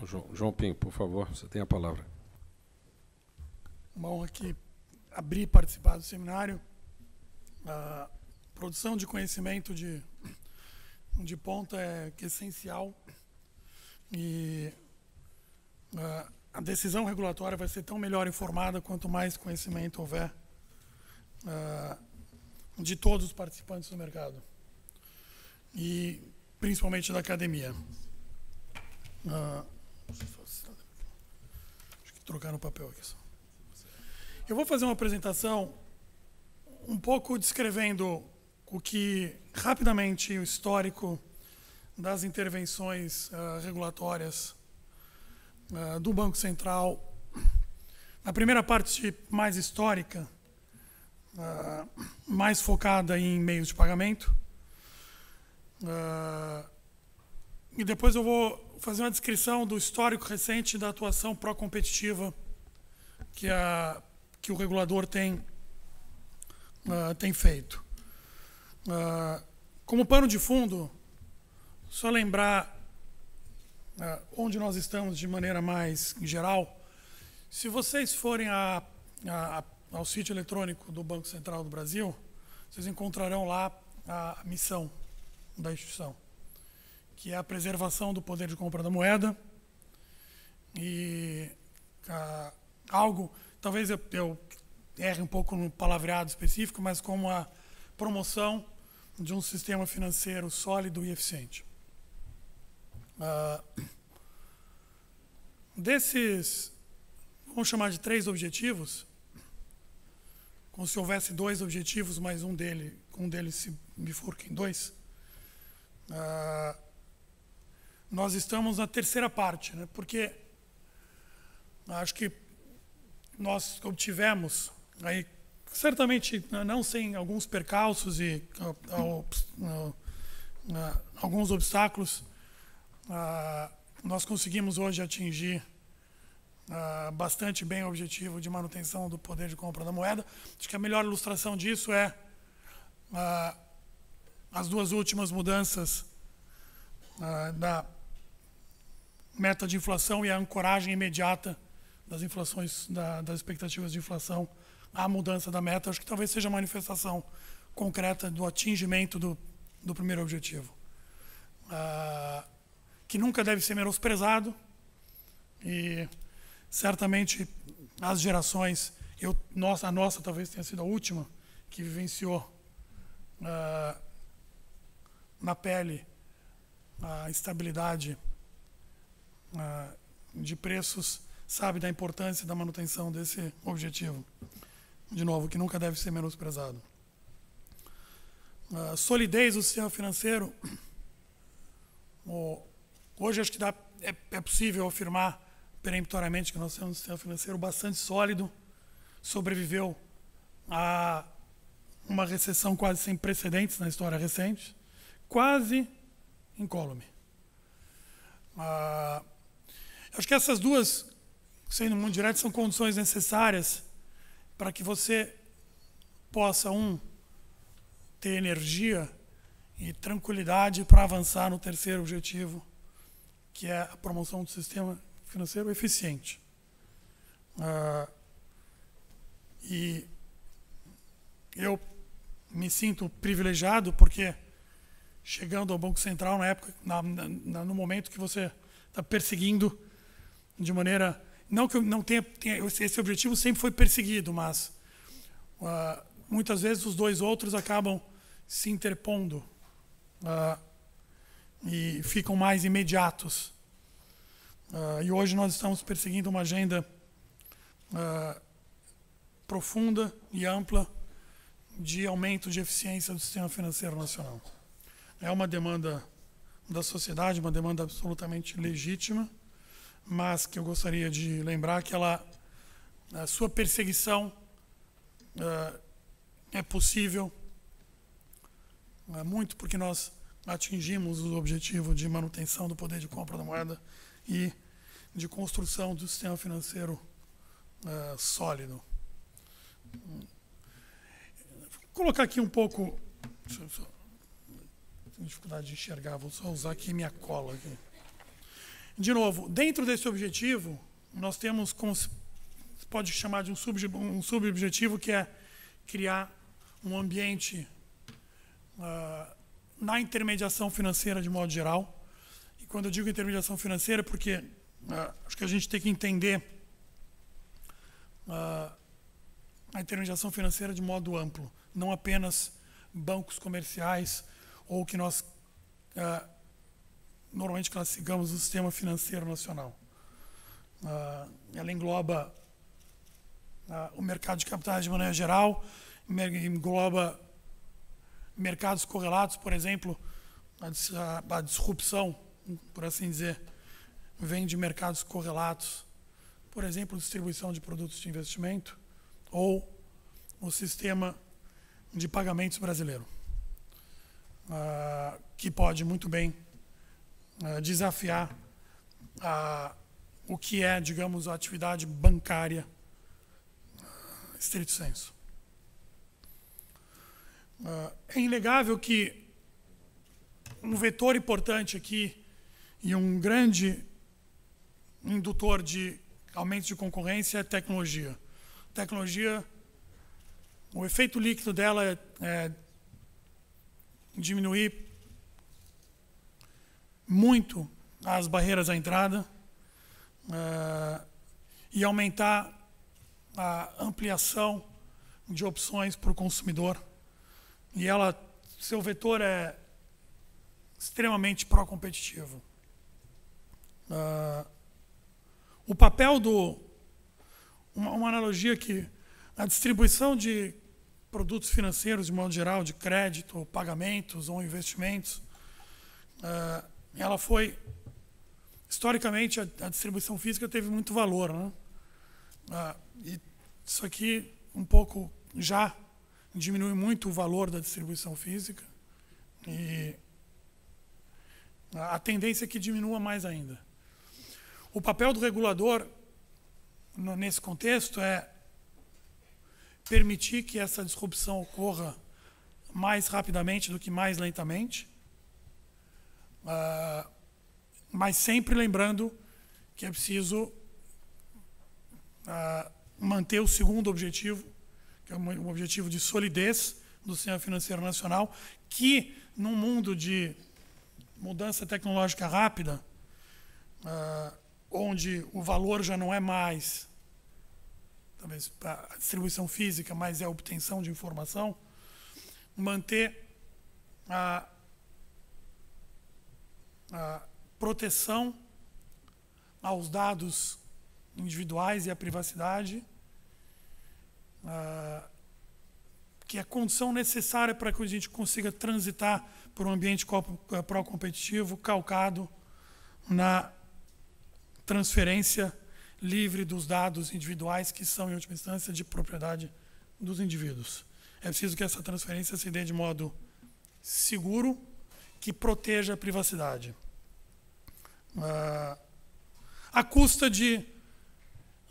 João Pinho, por favor, você tem a palavra. Uma honra aqui abrir e participar do seminário. A produção de conhecimento de ponta é essencial e a decisão regulatória vai ser tão melhor informada quanto mais conhecimento houver de todos os participantes do mercado e principalmente da academia. Acho que trocaram o papel aqui só. Eu vou fazer uma apresentação um pouco descrevendo rapidamente o histórico das intervenções regulatórias do Banco Central. Na primeira parte mais histórica, mais focada em meios de pagamento. E depois eu vou fazer uma descrição do histórico recente da atuação pró-competitiva que o regulador tem feito. Como pano de fundo, só lembrar onde nós estamos de maneira mais geral. Se vocês forem ao sítio eletrônico do Banco Central do Brasil, vocês encontrarão lá a missão da instituição, que é a preservação do poder de compra da moeda e algo, talvez eu erre um pouco no palavreado específico, mas como a promoção de um sistema financeiro sólido e eficiente. Desses, vamos chamar de 3 objetivos, como se houvesse 2 objetivos, mas um deles se bifurca em 2, nós estamos na terceira parte, né? Porque acho que nós obtivemos, aí, certamente não sem alguns percalços e alguns obstáculos, nós conseguimos hoje atingir bastante bem o objetivo de manutenção do poder de compra da moeda. Acho que a melhor ilustração disso é as 2 últimas mudanças da meta de inflação e a ancoragem imediata das inflações, das expectativas de inflação à mudança da meta. Acho que talvez seja a manifestação concreta do atingimento do primeiro objetivo, que nunca deve ser menosprezado e certamente as gerações, a nossa talvez tenha sido a última que vivenciou na pele a estabilidade de preços, sabe da importância da manutenção desse objetivo, de novo, que nunca deve ser menosprezado. Solidez do sistema financeiro. Hoje acho que é possível afirmar peremptoriamente que nós temos um sistema financeiro bastante sólido, sobreviveu a uma recessão quase sem precedentes na história recente, quase incólume. Acho que essas 2, sendo muito direto, são condições necessárias para que você possa, ter energia e tranquilidade para avançar no terceiro objetivo, que é a promoção do sistema financeiro eficiente. E eu me sinto privilegiado porque, chegando ao Banco Central na época, no momento que você está perseguindo de maneira... Não que eu não tenha esse objetivo sempre foi perseguido, mas muitas vezes os 2 outros acabam se interpondo e ficam mais imediatos. E hoje nós estamos perseguindo uma agenda profunda e ampla de aumento de eficiência do sistema financeiro nacional. É uma demanda da sociedade, uma demanda absolutamente legítima, mas que eu gostaria de lembrar que a sua perseguição é possível muito porque nós atingimos o objetivo de manutenção do poder de compra da moeda e de construção do sistema financeiro sólido. Vou colocar aqui um pouco... Tenho dificuldade de enxergar, vou só usar aqui minha cola. Aqui. De novo, dentro desse objetivo, nós temos, como se pode chamar de um subobjetivo, que é criar um ambiente na intermediação financeira de modo geral. E quando eu digo intermediação financeira, porque acho que a gente tem que entender a intermediação financeira de modo amplo, não apenas bancos comerciais ou o que nós normalmente classificamos o sistema financeiro nacional. Ela engloba o mercado de capitais de maneira geral, engloba mercados correlatos, por exemplo, a disrupção, por assim dizer, vem de mercados correlatos, por exemplo, distribuição de produtos de investimento ou o sistema de pagamentos brasileiro, que pode muito bem desafiar o que é, digamos, a atividade bancária estrito sensu. É inegável que um vetor importante aqui e um grande indutor de aumento de concorrência é a tecnologia. Tecnologia, o efeito líquido dela é diminuir muito as barreiras à entrada e aumentar a ampliação de opções para o consumidor. E seu vetor é extremamente pró-competitivo. O papel uma analogia que a distribuição de produtos financeiros, de modo geral, de crédito, pagamentos ou investimentos, ela foi, historicamente, a distribuição física teve muito valor, né? E isso aqui um pouco já diminui muito o valor da distribuição física e a tendência é que diminua mais ainda. O papel do regulador nesse contexto é permitir que essa disrupção ocorra mais rapidamente do que mais lentamente, mas sempre lembrando que é preciso manter o segundo objetivo, que é um objetivo de solidez do sistema financeiro nacional, que num mundo de mudança tecnológica rápida, onde o valor já não é mais talvez a distribuição física, mas é a obtenção de informação, manter a proteção aos dados individuais e à privacidade, que é a condição necessária para que a gente consiga transitar por um ambiente pró-competitivo calcado na transferência livre dos dados individuais que são, em última instância, de propriedade dos indivíduos. É preciso que essa transferência se dê de modo seguro, que proteja a privacidade. À custa de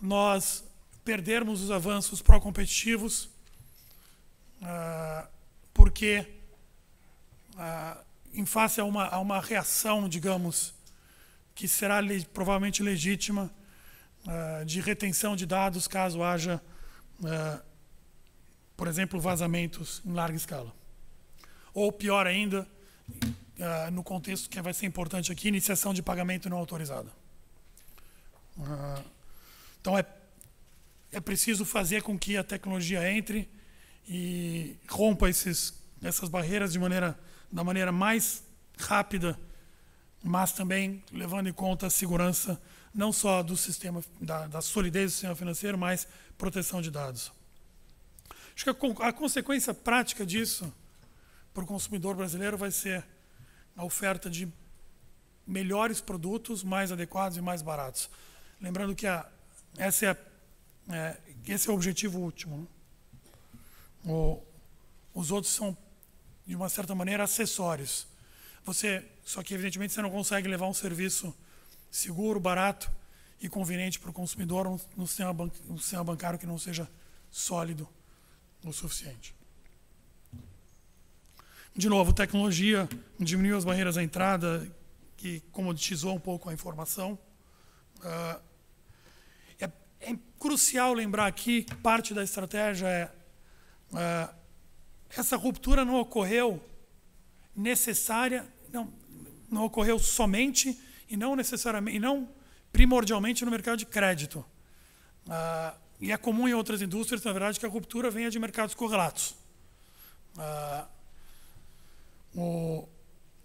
nós perdermos os avanços pró-competitivos, porque em face a uma reação, digamos, que será provavelmente legítima, de retenção de dados caso haja, por exemplo, vazamentos em larga escala. Ou pior ainda, no contexto que vai ser importante aqui, iniciação de pagamento não autorizada. Então é preciso fazer com que a tecnologia entre e rompa essas barreiras da maneira mais rápida, mas também levando em conta a segurança não só do sistema, da solidez do sistema financeiro, mas proteção de dados. Acho que a consequência prática disso para o consumidor brasileiro vai ser a oferta de melhores produtos, mais adequados e mais baratos. Lembrando que esse é o objetivo último, né? Os outros são, de uma certa maneira, acessórios. Só que, evidentemente, você não consegue levar um serviço seguro, barato e conveniente para o consumidor no sistema bancário que não seja sólido o suficiente. De novo, tecnologia diminuiu as barreiras à entrada que comoditizou um pouco a informação. É crucial lembrar aqui que parte da estratégia essa ruptura não ocorreu necessária, não ocorreu somente e não necessariamente, e não primordialmente no mercado de crédito. E é comum em outras indústrias, na verdade, que a ruptura venha de mercados correlatos.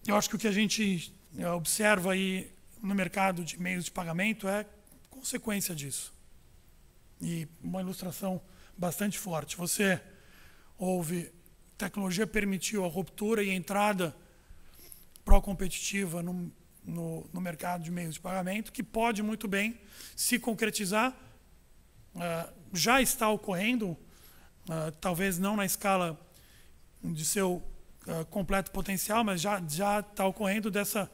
Eu acho que o que a gente observa aí no mercado de meios de pagamento é consequência disso. E uma ilustração bastante forte. Tecnologia permitiu a ruptura e a entrada pró-competitiva no mercado de meios de pagamento, que pode muito bem se concretizar, já está ocorrendo, talvez não na escala de seu completo potencial, mas já está ocorrendo dessa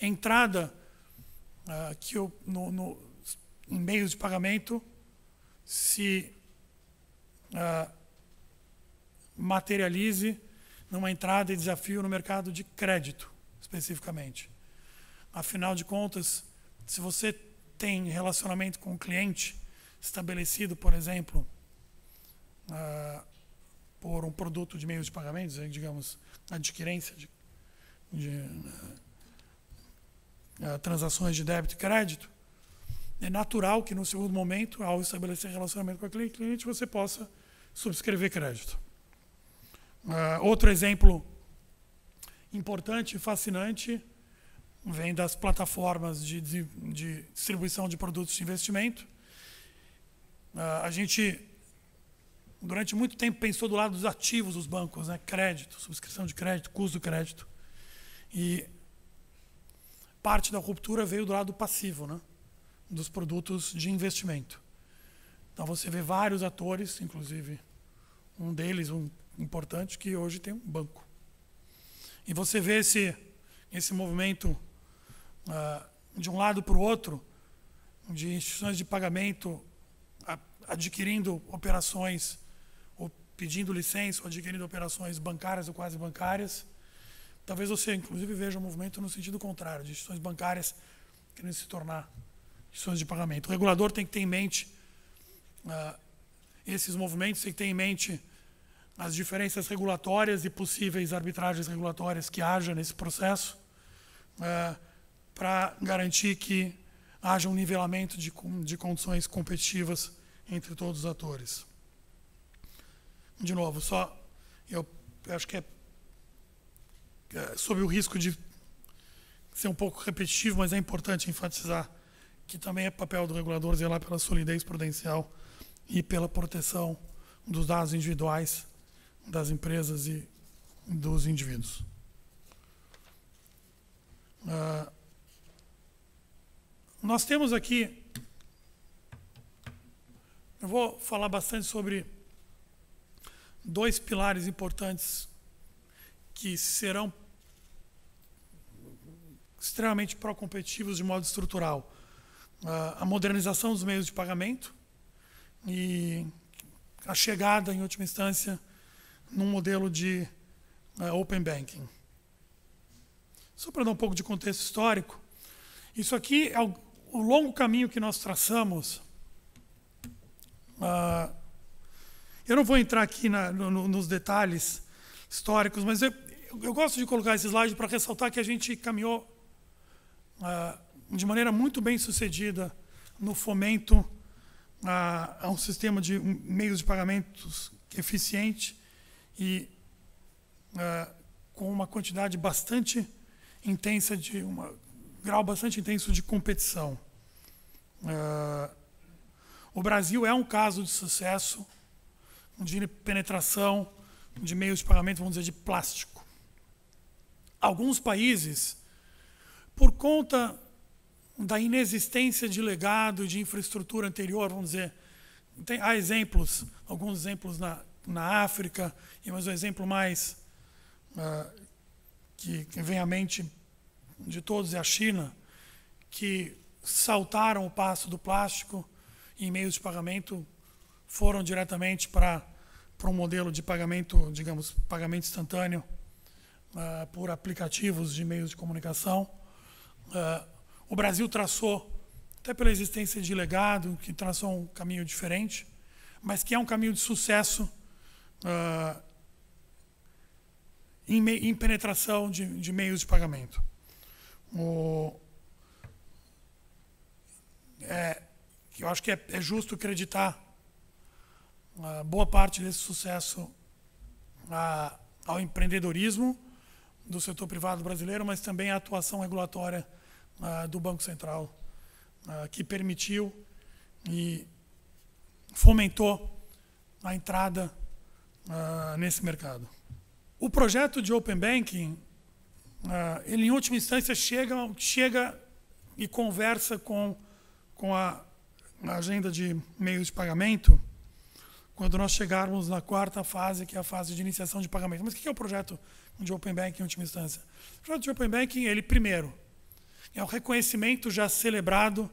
entrada em meios de pagamento se materialize numa entrada e desafio no mercado de crédito, especificamente. Afinal de contas, se você tem relacionamento com o cliente estabelecido, por exemplo, por um produto de meios de pagamentos, digamos, adquirência de transações de débito e crédito, é natural que no segundo momento, ao estabelecer relacionamento com o cliente, você possa subscrever crédito. Outro exemplo importante e fascinante vem das plataformas de distribuição de produtos de investimento. A gente, durante muito tempo, pensou do lado dos ativos dos bancos, né? Crédito, subscrição de crédito, custo do crédito. E parte da ruptura veio do lado passivo, né? Dos produtos de investimento. Então você vê vários atores, inclusive um deles, um importante, que hoje tem um banco. E você vê esse movimento de um lado para o outro, de instituições de pagamento adquirindo operações, ou pedindo licença, ou adquirindo operações bancárias ou quase bancárias. Talvez você, inclusive, veja um movimento no sentido contrário, de instituições bancárias querendo se tornar instituições de pagamento. O regulador tem que ter em mente esses movimentos, tem que ter em mente as diferenças regulatórias e possíveis arbitragens regulatórias que haja nesse processo, para garantir que haja um nivelamento de condições competitivas entre todos os atores. De novo, eu acho que sob o risco de ser um pouco repetitivo, mas é importante enfatizar que também é papel do regulador zelar pela solidez prudencial e pela proteção dos dados individuais das empresas e dos indivíduos. Nós temos aqui, eu vou falar bastante sobre dois pilares importantes que serão extremamente pró-competitivos de modo estrutural. A modernização dos meios de pagamento e a chegada, em última instância, num modelo de open banking. Só para dar um pouco de contexto histórico, isso aqui é o longo caminho que nós traçamos. Eu não vou entrar aqui nos detalhes históricos, mas eu gosto de colocar esse slide para ressaltar que a gente caminhou de maneira muito bem sucedida no fomento a um sistema de meios de pagamentos eficiente e com uma quantidade bastante intensa, um grau bastante intenso de competição. O Brasil é um caso de sucesso de penetração de meios de pagamento, vamos dizer, de plástico. Alguns países, por conta da inexistência de legado e de infraestrutura anterior, vamos dizer, há exemplos, alguns exemplos na África, mas o exemplo mais que vem à mente de todos é a China, que saltaram o passo do plástico e em meios de pagamento foram diretamente para um modelo de pagamento, digamos, pagamento instantâneo por aplicativos de meios de comunicação. O Brasil traçou, até pela existência de legado, que traçou um caminho diferente, mas que é um caminho de sucesso em penetração de meios de pagamento. Eu acho que é justo acreditar boa parte desse sucesso ao empreendedorismo do setor privado brasileiro, mas também à atuação regulatória do Banco Central, que permitiu e fomentou a entrada nesse mercado. O projeto de Open Banking, ele em última instância chega e conversa com a agenda de meios de pagamento quando nós chegarmos na quarta fase, que é a fase de iniciação de pagamento. Mas o que é o projeto de Open Banking em última instância? O projeto de Open Banking, ele primeiro, é o reconhecimento já celebrado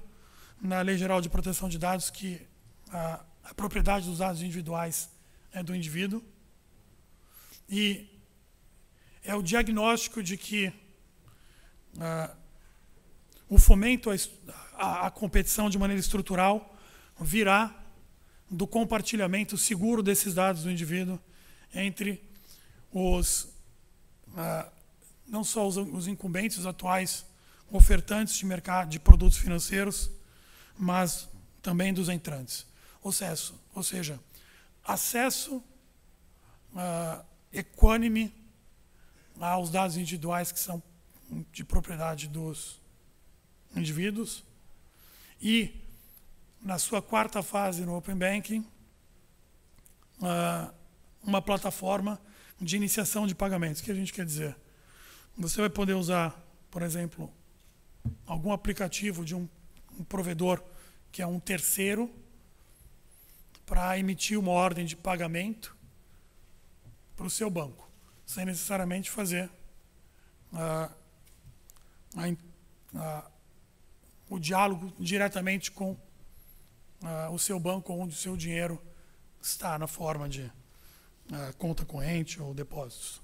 na Lei Geral de Proteção de Dados que a propriedade dos dados individuais é do indivíduo, e é o diagnóstico de que o fomento à competição de maneira estrutural virá do compartilhamento seguro desses dados do indivíduo entre não só os incumbentes, os atuais ofertantes de mercado de produtos financeiros, mas também dos entrantes. Ou seja, acesso equânime aos dados individuais que são de propriedade dos indivíduos e, na sua quarta fase no Open Banking, uma plataforma de iniciação de pagamentos. O que a gente quer dizer? Você vai poder usar, por exemplo, algum aplicativo de um provedor que é um terceiro para emitir uma ordem de pagamento para o seu banco, sem necessariamente fazer o diálogo diretamente com o seu banco, onde o seu dinheiro está, na forma de conta corrente ou depósitos.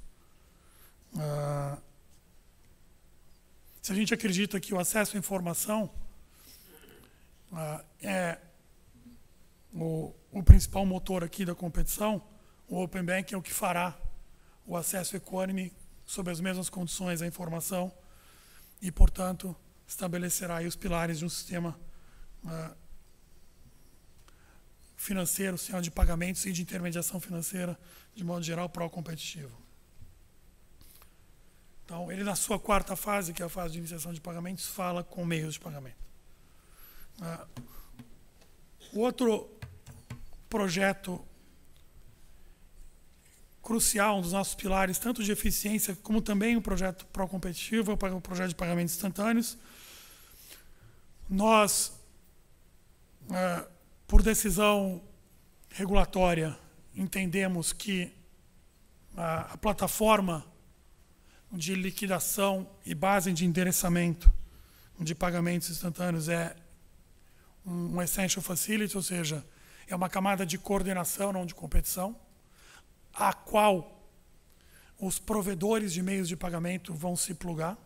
Se a gente acredita que o acesso à informação é o principal motor aqui da competição, o Open Banking é o que fará o acesso equânime sob as mesmas condições à informação e, portanto, estabelecerá aí os pilares de um sistema financeiro, sistema de pagamentos e de intermediação financeira, de modo geral, pró-competitivo. Então, ele na sua quarta fase, que é a fase de iniciação de pagamentos, fala com meios de pagamento. O outro projeto crucial, um dos nossos pilares, tanto de eficiência como também um projeto pró-competitivo, é o projeto de pagamentos instantâneos. Nós, por decisão regulatória, entendemos que a plataforma de liquidação e base de endereçamento de pagamentos instantâneos é um essential facility, ou seja, é uma camada de coordenação, não de competição, a qual os provedores de meios de pagamento vão se plugar.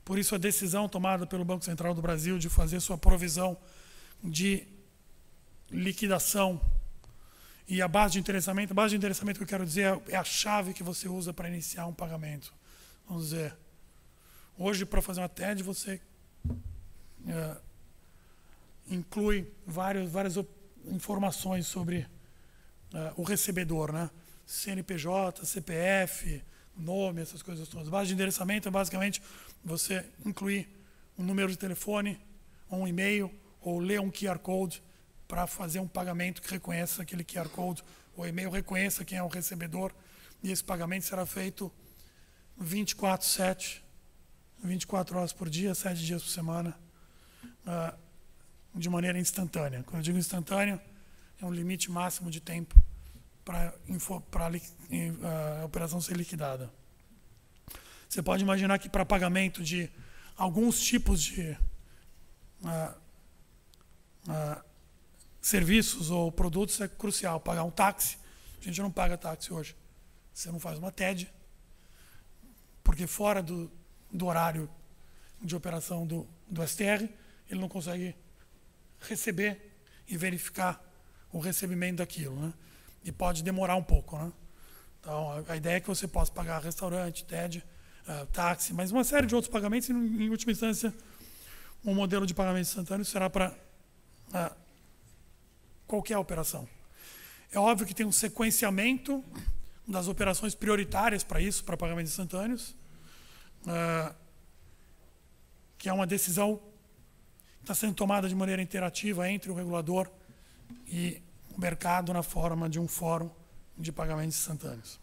Por isso, a decisão tomada pelo Banco Central do Brasil de fazer sua provisão de liquidação e a base de endereçamento que eu quero dizer é a chave que você usa para iniciar um pagamento. Vamos dizer, hoje, para fazer uma TED, você inclui várias informações sobre o recebedor, né? CNPJ, CPF, nome, essas coisas todas. Base de endereçamento é basicamente você incluir um número de telefone, ou um e-mail, ou ler um QR Code para fazer um pagamento que reconheça aquele QR Code, o e-mail reconheça quem é o recebedor, e esse pagamento será feito 24/7, 24 horas por dia, 7 dias por semana, de maneira instantânea. Quando eu digo instantâneo, é um limite máximo de tempo para a operação ser liquidada. Você pode imaginar que para pagamento de alguns tipos de serviços ou produtos é crucial. Pagar um táxi, a gente não paga táxi hoje. Você não faz uma TED, porque fora do horário de operação do STR, ele não consegue receber e verificar o recebimento daquilo, né? E pode demorar um pouco, né? Então, a ideia é que você possa pagar restaurante, TED, táxi, mas uma série de outros pagamentos, e, em última instância, um modelo de pagamento instantâneo será para qualquer operação. É óbvio que tem um sequenciamento das operações prioritárias para isso, para pagamentos instantâneos, que é uma decisão que está sendo tomada de maneira interativa entre o regulador e o mercado na forma de um fórum de pagamentos instantâneos.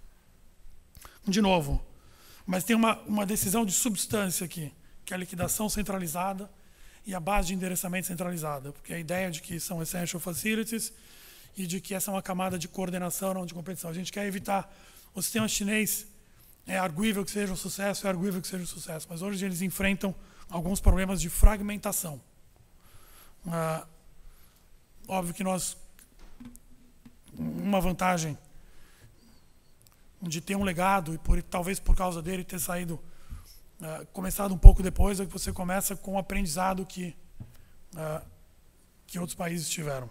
De novo, mas tem uma decisão de substância aqui, que é a liquidação centralizada e a base de endereçamento centralizada, porque a ideia de que são essential facilities e de que essa é uma camada de coordenação, não de competição. A gente quer evitar o sistema chinês, é arguível que seja um sucesso, é arguível que seja um sucesso, mas hoje eles enfrentam alguns problemas de fragmentação. Óbvio que uma vantagem de ter um legado, e talvez por causa dele ter começado um pouco depois, é que você começa com o aprendizado que outros países tiveram.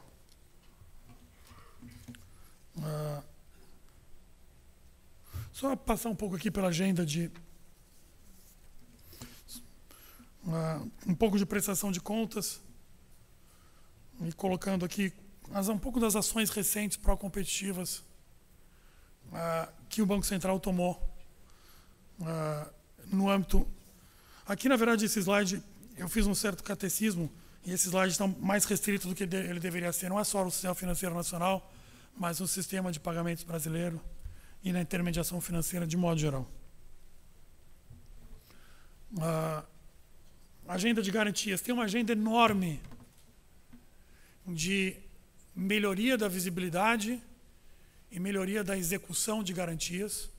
Só passar um pouco aqui pela agenda um pouco de prestação de contas, e colocando aqui um pouco das ações recentes pró-competitivas que o Banco Central tomou no âmbito... Aqui, na verdade, esse slide, eu fiz um certo catecismo, e esse slide está mais restrito do que ele deveria ser. Não é só o sistema financeiro nacional, mas o sistema de pagamentos brasileiro e na intermediação financeira de modo geral. Agenda de garantias. Tem uma agenda enorme de melhoria da visibilidade e melhoria da execução de garantias,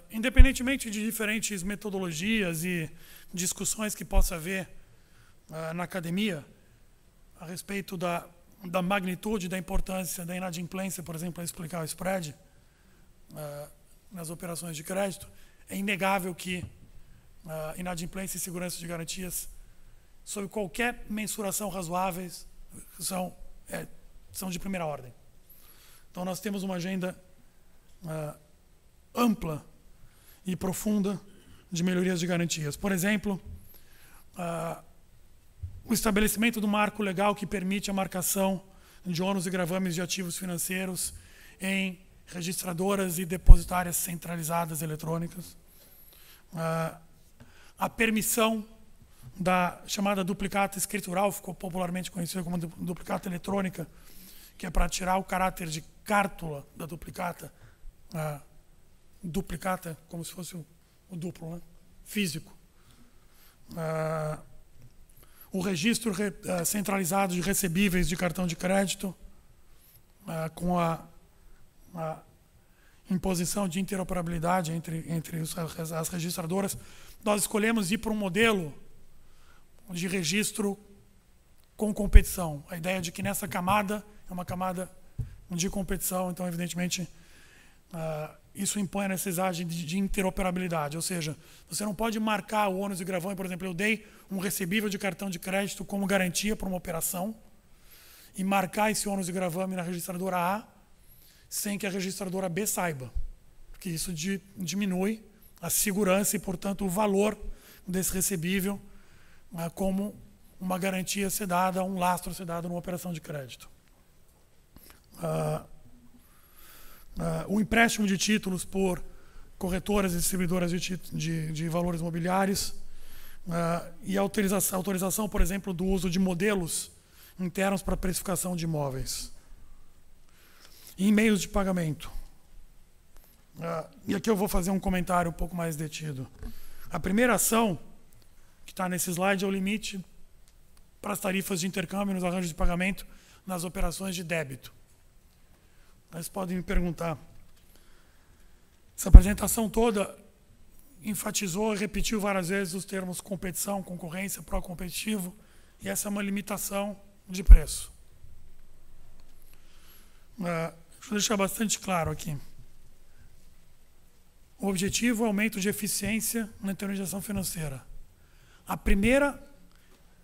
independentemente de diferentes metodologias e discussões que possa haver na academia a respeito da magnitude, da importância da inadimplência, por exemplo, para explicar o spread nas operações de crédito, é inegável que inadimplência e segurança de garantias, sob qualquer mensuração razoáveis, são de primeira ordem. Então, nós temos uma agenda ampla e profunda de melhorias de garantias. Por exemplo, o estabelecimento do marco legal que permite a marcação de ônus e gravames de ativos financeiros em registradoras e depositárias centralizadas eletrônicas. A permissão da chamada duplicata escritural, ficou popularmente conhecida como duplicata eletrônica, que é para tirar o caráter de cártula da duplicata, duplicata como se fosse o duplo, né? Físico. O registro centralizado de recebíveis de cartão de crédito, com a imposição de interoperabilidade entre as registradoras. Nós escolhemos ir para um modelo de registro com competição. A ideia de que nessa camada é uma camada de competição, então, evidentemente, isso impõe a necessidade de interoperabilidade, ou seja, você não pode marcar o ônus e gravame. Por exemplo, eu dei um recebível de cartão de crédito como garantia para uma operação e marcar esse ônus e gravame na registradora A sem que a registradora B saiba, porque isso diminui a segurança e, portanto, o valor desse recebível como uma garantia ser dada, um lastro ser dado numa operação de crédito. O empréstimo de títulos por corretoras e distribuidoras de valores imobiliários e a autorização, por exemplo, do uso de modelos internos para precificação de imóveis. E em meios de pagamento. E aqui eu vou fazer um comentário um pouco mais detido. A primeira ação que está nesse slide é o limite para as tarifas de intercâmbio nos arranjos de pagamento nas operações de débito. Vocês podem me perguntar. Essa apresentação toda enfatizou e repetiu várias vezes os termos competição, concorrência, pró-competitivo, e essa é uma limitação de preço. Deixa eu deixar bastante claro aqui. O objetivo é o aumento de eficiência na intermediação financeira. A primeira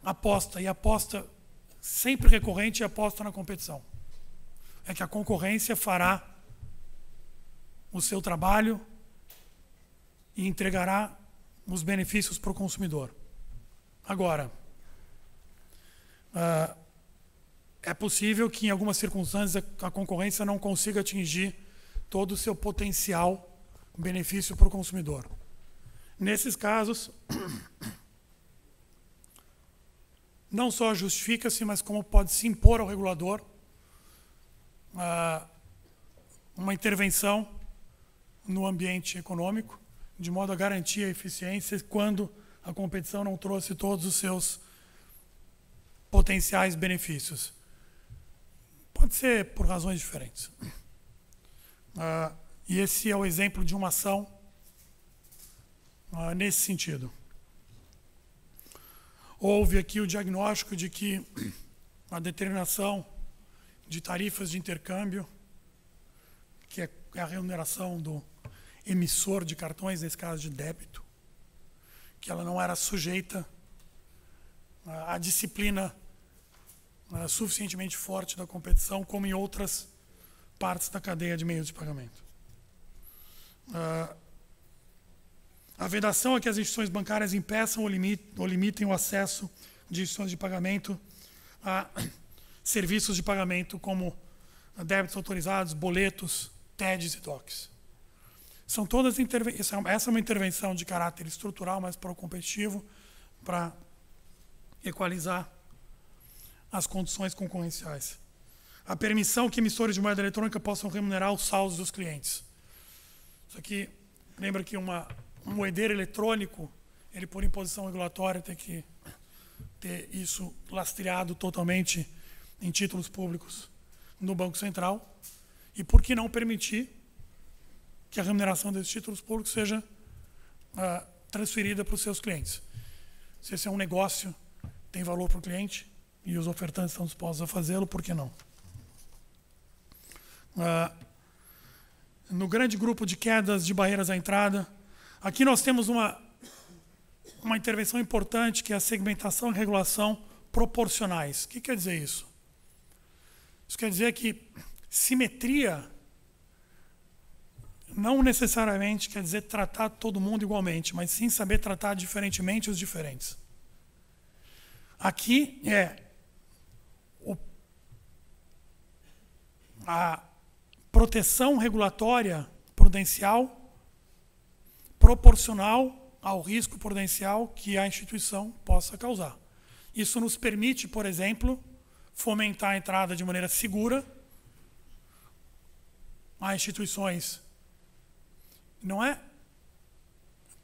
aposta, e aposta sempre recorrente, é aposta na competição. É que a concorrência fará o seu trabalho e entregará os benefícios para o consumidor. Agora, é possível que em algumas circunstâncias a concorrência não consiga atingir todo o seu potencial benefício para o consumidor. Nesses casos, não só justifica-se, mas como pode se impor ao regulador uma intervenção no ambiente econômico, de modo a garantir a eficiência quando a competição não trouxe todos os seus potenciais benefícios. Pode ser por razões diferentes. E esse é o exemplo de uma ação nesse sentido. Houve aqui o diagnóstico de que a determinação de tarifas de intercâmbio, que é a remuneração do emissor de cartões, nesse caso de débito, que ela não era sujeita à disciplina suficientemente forte da competição, como em outras partes da cadeia de meios de pagamento. A vedação é que as instituições bancárias impeçam ou limitem o acesso de instituições de pagamento a serviços de pagamento como débitos autorizados, boletos, TEDs e DOCs. São todas essa é uma intervenção de caráter estrutural, mas pro-competitivo, para equalizar as condições concorrenciais. A permissão que emissores de moeda eletrônica possam remunerar os saldos dos clientes. Isso aqui, lembra que um moedeiro eletrônico, ele por imposição regulatória tem que ter isso lastreado totalmente em títulos públicos no Banco Central. E por que não permitir que a remuneração desses títulos públicos seja transferida para os seus clientes? Se esse é um negócio, tem valor para o cliente, e os ofertantes estão dispostos a fazê-lo, por que não? No grande grupo de quedas de barreiras à entrada, aqui nós temos uma intervenção importante, que é a segmentação e regulação proporcionais. O que quer dizer isso? Isso quer dizer que simetria não necessariamente quer dizer tratar todo mundo igualmente, mas sim saber tratar diferentemente os diferentes. Aqui é a proteção regulatória prudencial proporcional ao risco prudencial que a instituição possa causar. Isso nos permite, por exemplo, fomentar a entrada de maneira segura a instituições. Não é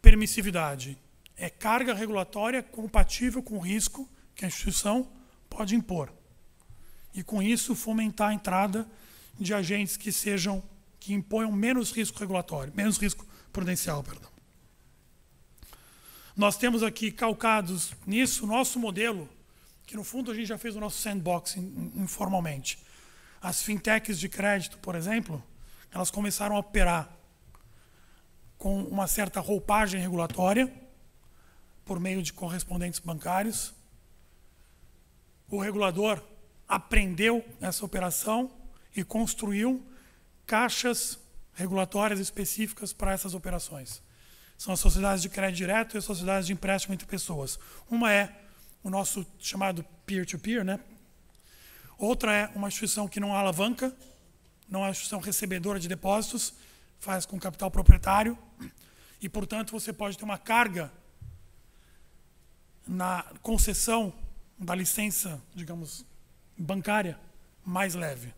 permissividade, é carga regulatória compatível com o risco que a instituição pode impor. E com isso fomentar a entrada de agentes que imponham menos risco regulatório, menos risco prudencial, perdão. Nós temos aqui calcados nisso o nosso modelo, que no fundo a gente já fez o nosso sandbox informalmente. As fintechs de crédito, por exemplo, elas começaram a operar com uma certa roupagem regulatória, por meio de correspondentes bancários. O regulador aprendeu essa operação e construiu caixas regulatórias específicas para essas operações. São as sociedades de crédito direto e as sociedades de empréstimo entre pessoas. Uma é o nosso chamado peer-to-peer, né? Outra é uma instituição que não alavanca, não é uma instituição recebedora de depósitos, faz com capital proprietário e, portanto, você pode ter uma carga na concessão da licença, digamos, bancária mais leve.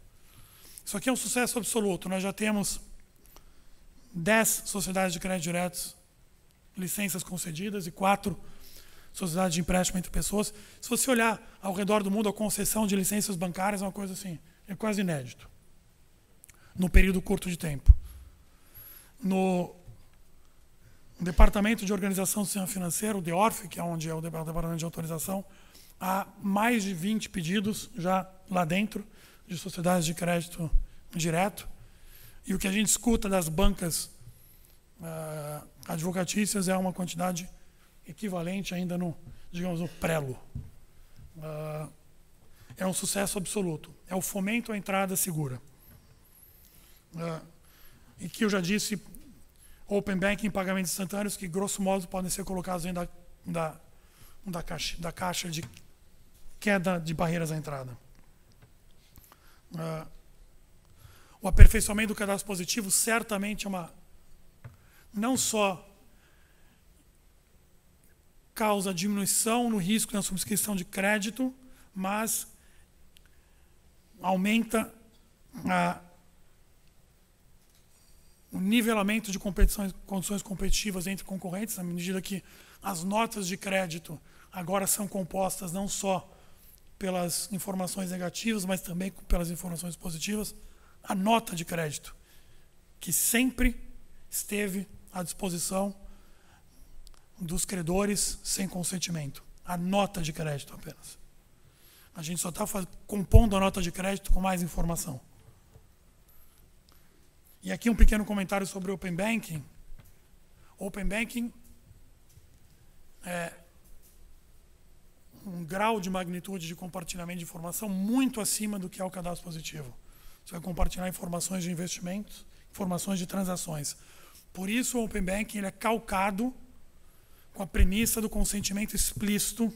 Isso aqui é um sucesso absoluto. Nós já temos 10 sociedades de crédito diretos, licenças concedidas, e 4 sociedades de empréstimo entre pessoas. Se você olhar ao redor do mundo, a concessão de licenças bancárias é uma coisa assim, é quase inédito, num período curto de tempo. No Departamento de Organização do Sistema Financeiro, o DEORF, que é onde é o Departamento de Autorização, há mais de 20 pedidos já lá dentro de sociedades de crédito direto. E o que a gente escuta das bancas advocatícias é uma quantidade equivalente ainda no, digamos, no prelo. É um sucesso absoluto. É o fomento à entrada segura. E que eu já disse, Open Banking e pagamentos instantâneos que, grosso modo, podem ser colocados dentro da caixa de queda de barreiras à entrada. O aperfeiçoamento do cadastro positivo certamente é não só causa diminuição no risco na subscrição de crédito, mas aumenta o nivelamento de condições competitivas entre concorrentes, na medida que as notas de crédito agora são compostas não só pelas informações negativas, mas também pelas informações positivas. A nota de crédito, que sempre esteve à disposição dos credores sem consentimento. A nota de crédito apenas. A gente só está compondo a nota de crédito com mais informação. E aqui um pequeno comentário sobre o Open Banking. Open Banking é um grau de magnitude de compartilhamento de informação muito acima do que é o cadastro positivo. Você vai compartilhar informações de investimentos, informações de transações. Por isso o Open Banking ele é calcado com a premissa do consentimento explícito.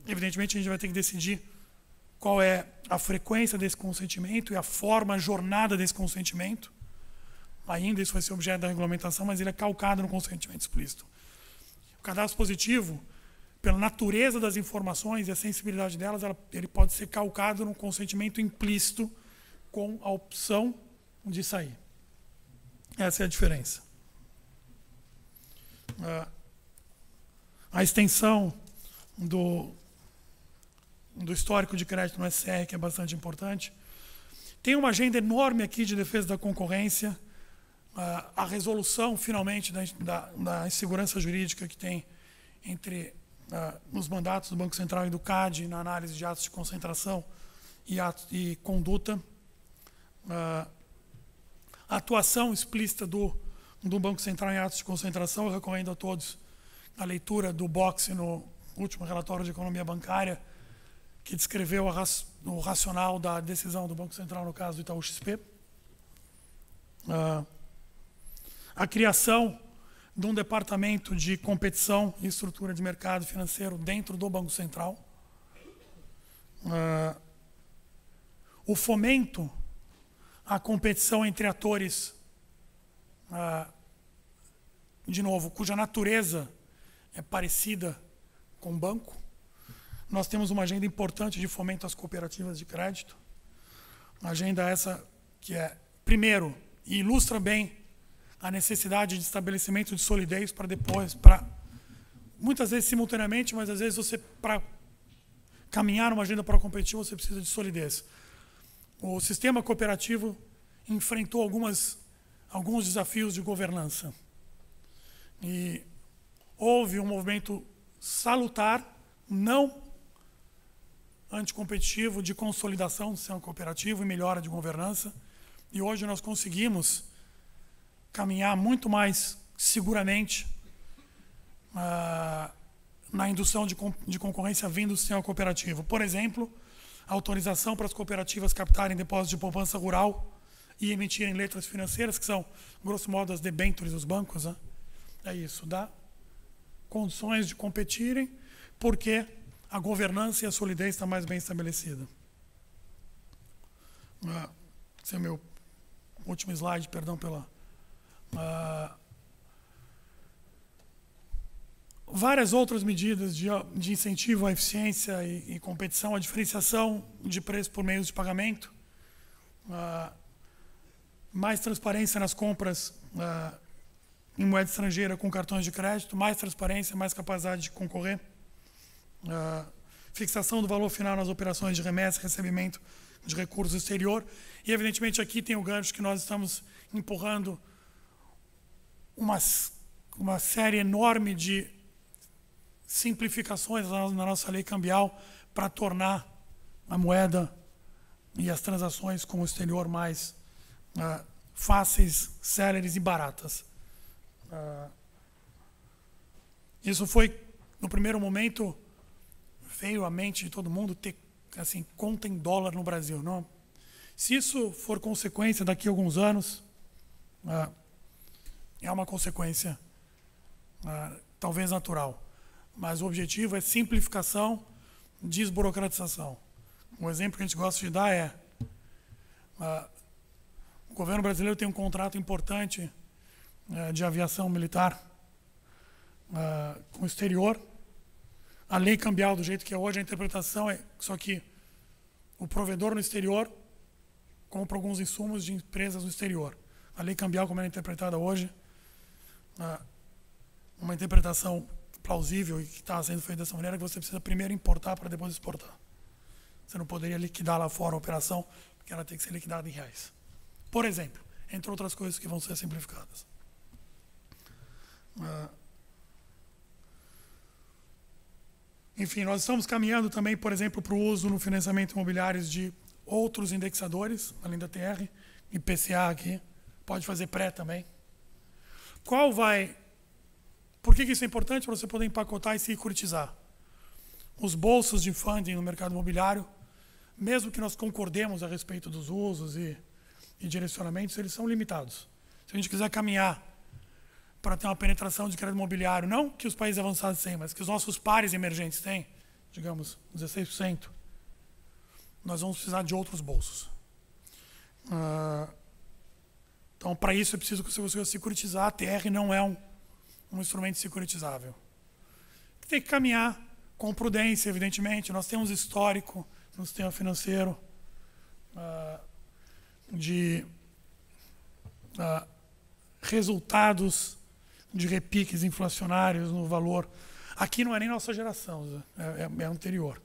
Evidentemente a gente vai ter que decidir qual é a frequência desse consentimento e a forma, a jornada desse consentimento. Ainda isso vai ser objeto da regulamentação, mas ele é calcado no consentimento explícito. O cadastro positivo, pela natureza das informações e a sensibilidade delas, ele pode ser calcado no consentimento implícito com a opção de sair. Essa é a diferença. A extensão do histórico de crédito no SCR, que é bastante importante. Tem uma agenda enorme aqui de defesa da concorrência, a resolução, finalmente, da insegurança jurídica que tem entre os mandatos do Banco Central e do CAD na análise de atos de concentração e conduta. A atuação explícita do Banco Central em atos de concentração, eu recomendo a todos a leitura do Boxe no último relatório de economia bancária, que descreveu o racional da decisão do Banco Central no caso do Itaú XP. A criação de um departamento de competição e estrutura de mercado financeiro dentro do Banco Central. O fomento à competição entre atores, de novo, cuja natureza é parecida com o banco. Nós temos uma agenda importante de fomento às cooperativas de crédito. Uma agenda essa que primeiro, ilustra bem a necessidade de estabelecimento de solidez muitas vezes simultaneamente, mas às vezes para caminhar numa agenda pró-competitiva, você precisa de solidez. O sistema cooperativo enfrentou alguns desafios de governança. E houve um movimento salutar, não anticompetitivo, de consolidação do sistema cooperativo e melhora de governança. E hoje nós conseguimos caminhar muito mais seguramente na indução de concorrência vindo do sistema cooperativo. Por exemplo, a autorização para as cooperativas captarem depósitos de poupança rural e emitirem letras financeiras, que são, grosso modo, as debêntures dos bancos. Né? É isso, dá condições de competirem, porque a governança e a solidez estão mais bem estabelecida. Esse é o meu último slide, perdão pela... várias outras medidas de incentivo à eficiência e competição, a diferenciação de preço por meios de pagamento, mais transparência nas compras em moeda estrangeira com cartões de crédito, mais transparência, mais capacidade de concorrer, fixação do valor final nas operações de remessa e recebimento de recursos exterior. E, evidentemente, aqui tem o gancho que nós estamos empurrando uma série enorme de simplificações na nossa lei cambial para tornar a moeda e as transações com o exterior mais fáceis, céleres e baratas. Isso foi, no primeiro momento, veio à mente de todo mundo ter assim, conta em dólar no Brasil. Não? Se isso for consequência daqui a alguns anos, é uma consequência talvez natural. Mas o objetivo é simplificação, desburocratização. Um exemplo que a gente gosta de dar é o governo brasileiro tem um contrato importante de aviação militar com o exterior. A lei cambial, do jeito que é hoje, a interpretação é só que o provedor no exterior compra alguns insumos de empresas no exterior. A lei cambial, como ela é interpretada hoje, uma interpretação plausível e que está sendo feita dessa maneira, que você precisa primeiro importar para depois exportar. Você não poderia liquidar lá fora a operação, porque ela tem que ser liquidada em reais. Por exemplo, entre outras coisas que vão ser simplificadas. Enfim, nós estamos caminhando também, por exemplo, para o uso no financiamento imobiliário de outros indexadores, além da TR, IPCA aqui, pode fazer pré também. Por que isso é importante? Para você poder empacotar e securitizar. Os bolsos de funding no mercado imobiliário, mesmo que nós concordemos a respeito dos usos e direcionamentos, eles são limitados. Se a gente quiser caminhar para ter uma penetração de crédito imobiliário, não que os países avançados têm, mas que os nossos pares emergentes têm, digamos, 16%, nós vamos precisar de outros bolsos. Então, para isso, é preciso que você consiga securitizar. A TR não é um instrumento securitizável. Tem que caminhar com prudência, evidentemente. Nós temos histórico no sistema financeiro de resultados de repiques inflacionários no valor. Aqui não é nem nossa geração, é anterior,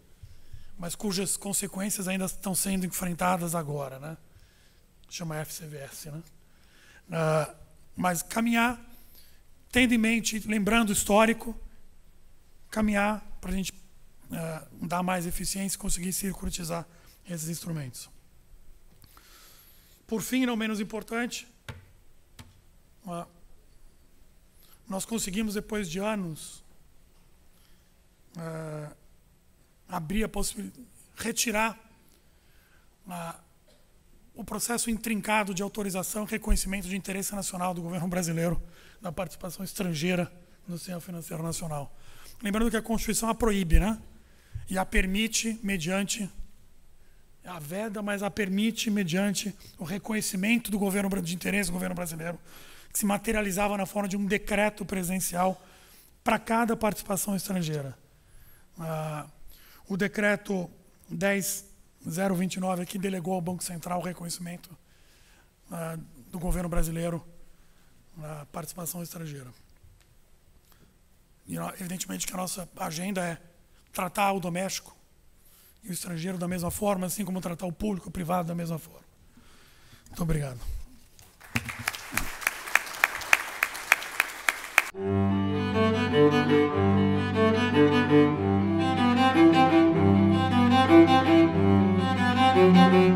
mas cujas consequências ainda estão sendo enfrentadas agora, né? Chama FCVS, né? Mas caminhar, tendo em mente, lembrando o histórico, caminhar para a gente dar mais eficiência e conseguir securitizar esses instrumentos. Por fim, não menos importante, nós conseguimos, depois de anos, abrir a possibilidade, retirar o processo intrincado de autorização e reconhecimento de interesse nacional do governo brasileiro da participação estrangeira no sistema financeiro nacional. Lembrando que a Constituição a proíbe, né? E a permite mediante, a veda, mas a permite mediante o reconhecimento do governo de interesse do governo brasileiro, que se materializava na forma de um decreto presidencial para cada participação estrangeira. O decreto 10.029 aqui delegou ao Banco Central o reconhecimento do governo brasileiro na participação estrangeira. E, evidentemente, que a nossa agenda é tratar o doméstico e o estrangeiro da mesma forma, assim como tratar o público e o privado da mesma forma. Muito obrigado. Thank you.